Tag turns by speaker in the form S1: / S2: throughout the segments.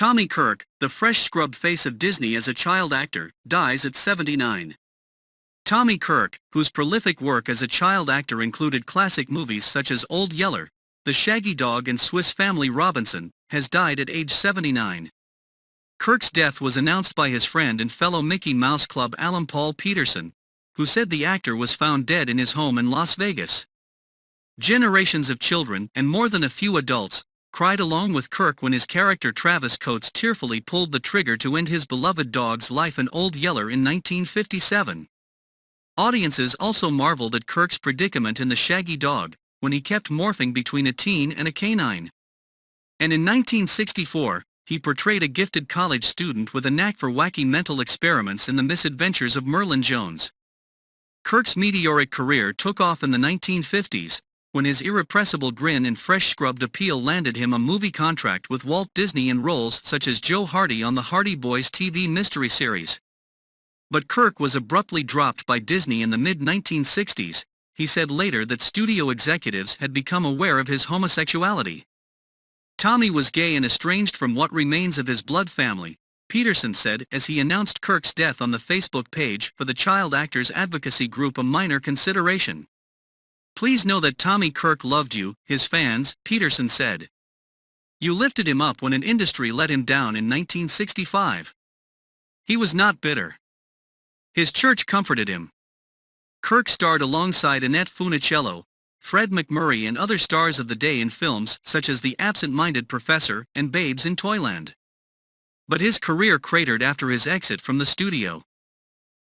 S1: Tommy Kirk, the fresh-scrubbed face of Disney as a child actor, dies at 79. Tommy Kirk, whose prolific work as a child actor included classic movies such as Old Yeller, The Shaggy Dog and Swiss Family Robinson, has died at age 79. Kirk's death was announced by his friend and fellow Mickey Mouse Club alum Paul Peterson, who said the actor was found dead in his home in Las Vegas. Generations of children, and more than a few adults, cried along with Kirk when his character Travis Coates tearfully pulled the trigger to end his beloved dog's life in Old Yeller in 1957. Audiences also marveled at Kirk's predicament in The Shaggy Dog, when he kept morphing between a teen and a canine. And in 1964, he portrayed a gifted college student with a knack for wacky mental experiments in The Misadventures of Merlin Jones. Kirk's meteoric career took off in the 1950s, when his irrepressible grin and fresh-scrubbed appeal landed him a movie contract with Walt Disney in roles such as Joe Hardy on the Hardy Boys TV mystery series. But Kirk was abruptly dropped by Disney in the mid-1960s. He said later that studio executives had become aware of his homosexuality. Tommy was gay and estranged from what remains of his blood family, Peterson said as he announced Kirk's death on the Facebook page for the child actors advocacy group A Minor Consideration. "Please know that Tommy Kirk loved you, his fans," Peterson said. "You lifted him up when an industry let him down in 1965. He was not bitter. His church comforted him." Kirk starred alongside Annette Funicello, Fred MacMurray and other stars of the day in films such as The Absent-Minded Professor and Babes in Toyland. But his career cratered after his exit from the studio.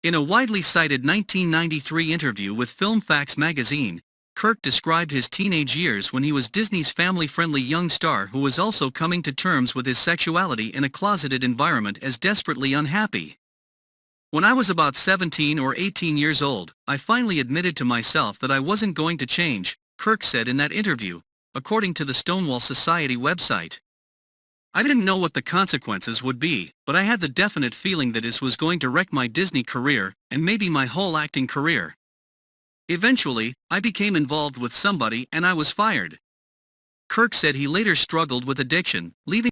S1: In a widely cited 1993 interview with Film Facts magazine, Kirk described his teenage years when he was Disney's family-friendly young star who was also coming to terms with his sexuality in a closeted environment as desperately unhappy. "When I was about 17 or 18 years old, I finally admitted to myself that I wasn't going to change," Kirk said in that interview, according to the Stonewall Society website. "I didn't know what the consequences would be, but I had the definite feeling that this was going to wreck my Disney career, and maybe my whole acting career. Eventually, I became involved with somebody and I was fired." Kirk said he later struggled with addiction, leaving